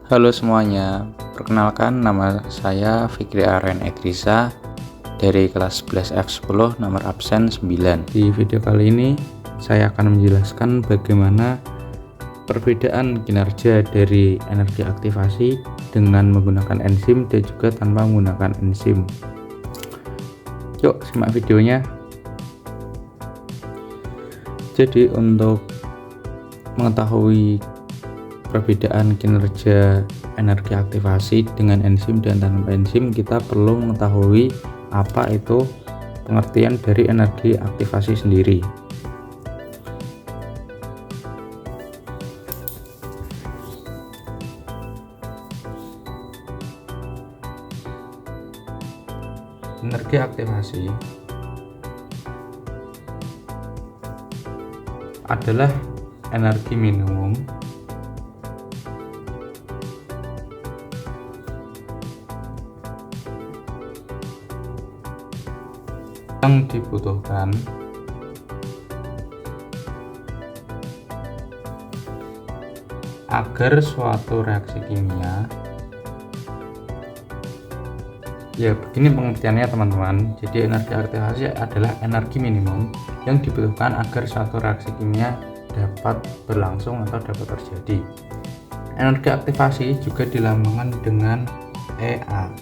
Halo semuanya, perkenalkan nama saya Fikri Aren Edrisa dari kelas 11F10 nomor absen 9. Di video kali ini saya akan menjelaskan bagaimana perbedaan kinerja dari energi aktivasi dengan menggunakan enzim dan juga tanpa menggunakan enzim. Yuk simak videonya. Jadi untuk mengetahui perbedaan kinerja energi aktivasi dengan enzim dan tanpa enzim, kita perlu mengetahui apa itu pengertian dari energi aktivasi sendiri. Energi aktivasi adalah energi minimum yang dibutuhkan agar suatu reaksi kimia, ya begini pengertiannya teman-teman. Jadi energi aktivasi adalah energi minimum yang dibutuhkan agar suatu reaksi kimia dapat berlangsung atau dapat terjadi. Energi aktivasi juga dilambangkan dengan EA.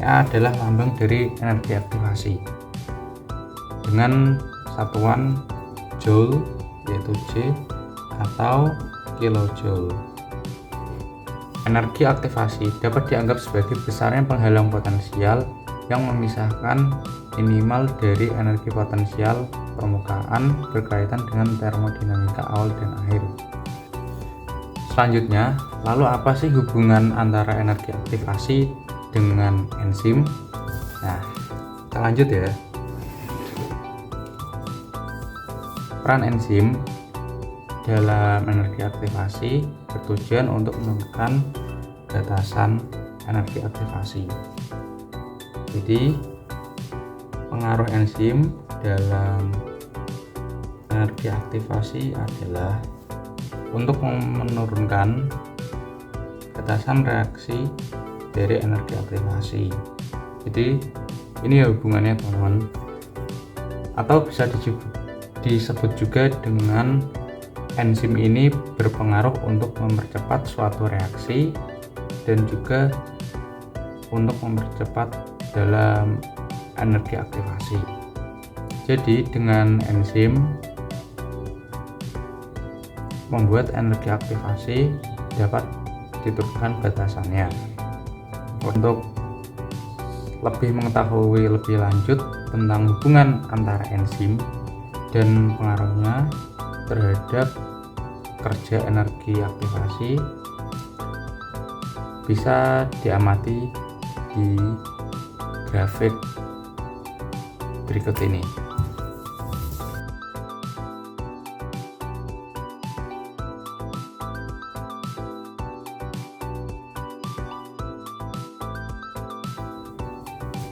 EA adalah lambang dari energi aktivasi dengan satuan joule yaitu J atau kilojoule. Energi aktivasi dapat dianggap sebagai besarnya penghalang potensial yang memisahkan minimal dari energi potensial permukaan berkaitan dengan termodinamika awal dan akhir. Selanjutnya, lalu apa sih hubungan antara energi aktivasi dengan enzim? Nah, kita lanjut ya. Peran enzim dalam energi aktivasi bertujuan untuk menekan batasan energi aktivasi. Jadi, pengaruh enzim dalam energi aktivasi adalah untuk menurunkan batasan reaksi dari energi aktivasi. Jadi, ini ya hubungannya teman-teman. Atau bisa disebut juga dengan enzim ini berpengaruh untuk mempercepat suatu reaksi dan juga untuk mempercepat dalam energi aktivasi. Jadi dengan enzim membuat energi aktivasi dapat diturunkan batasannya. Untuk lebih mengetahui lebih lanjut tentang hubungan antara enzim dan pengaruhnya terhadap kerja energi aktivasi, bisa diamati di grafik berikut ini.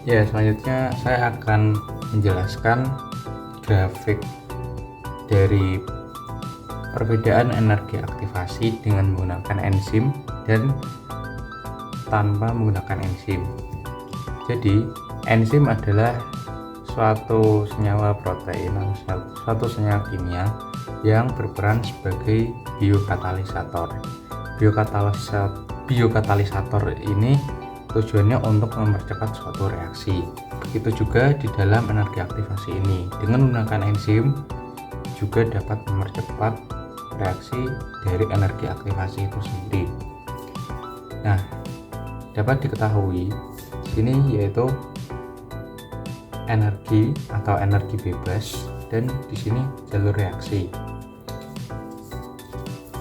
Ya, selanjutnya saya akan menjelaskan grafik dari perbedaan energi aktivasi dengan menggunakan enzim dan tanpa menggunakan enzim. Jadi, enzim adalah suatu senyawa protein atau suatu senyawa kimia yang berperan sebagai biokatalisator. Biokatalisator ini tujuannya untuk mempercepat suatu reaksi. Begitu juga di dalam energi aktivasi ini. Dengan menggunakan enzim juga dapat mempercepat reaksi dari energi aktivasi itu sendiri. Nah, dapat diketahui sini yaitu energi atau energi bebas dan di sini jalur reaksi.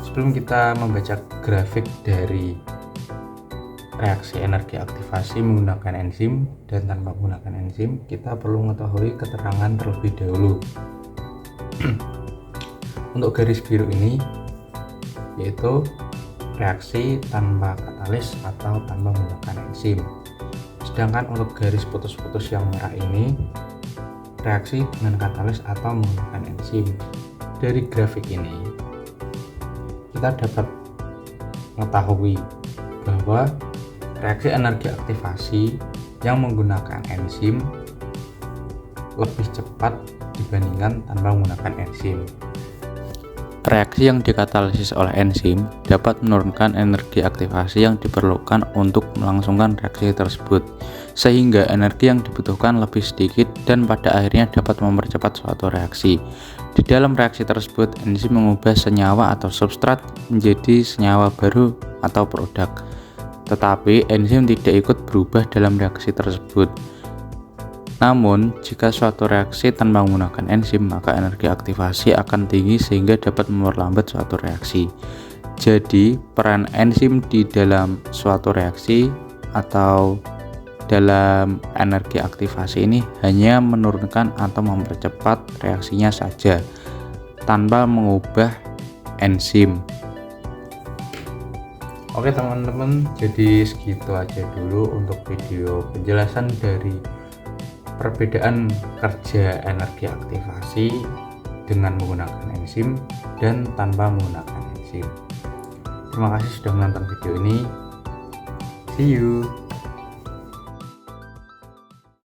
Sebelum kita membaca grafik dari reaksi energi aktivasi menggunakan enzim dan tanpa menggunakan enzim, kita perlu mengetahui keterangan terlebih dahulu. Untuk garis biru ini yaitu reaksi tanpa katalis atau tanpa menggunakan enzim. Sedangkan untuk garis putus-putus yang merah ini reaksi dengan katalis atau menggunakan enzim. Dari grafik ini kita dapat mengetahui bahwa reaksi energi aktivasi yang menggunakan enzim lebih cepat dibandingkan tanpa menggunakan enzim. Reaksi yang dikatalisis oleh enzim dapat menurunkan energi aktivasi yang diperlukan untuk melangsungkan reaksi tersebut, sehingga energi yang dibutuhkan lebih sedikit dan pada akhirnya dapat mempercepat suatu reaksi. Di dalam reaksi tersebut, enzim mengubah senyawa atau substrat menjadi senyawa baru atau produk. Tetapi enzim tidak ikut berubah dalam reaksi tersebut. Namun, jika suatu reaksi tanpa menggunakan enzim, maka energi aktivasi akan tinggi sehingga dapat memperlambat suatu reaksi. Jadi, peran enzim di dalam suatu reaksi atau dalam energi aktivasi ini hanya menurunkan atau mempercepat reaksinya saja, tanpa mengubah enzim. Oke teman-teman, jadi segitu aja dulu untuk video penjelasan dari perbedaan kerja energi aktivasi dengan menggunakan enzim dan tanpa menggunakan enzim. Terima kasih sudah menonton video ini. See you.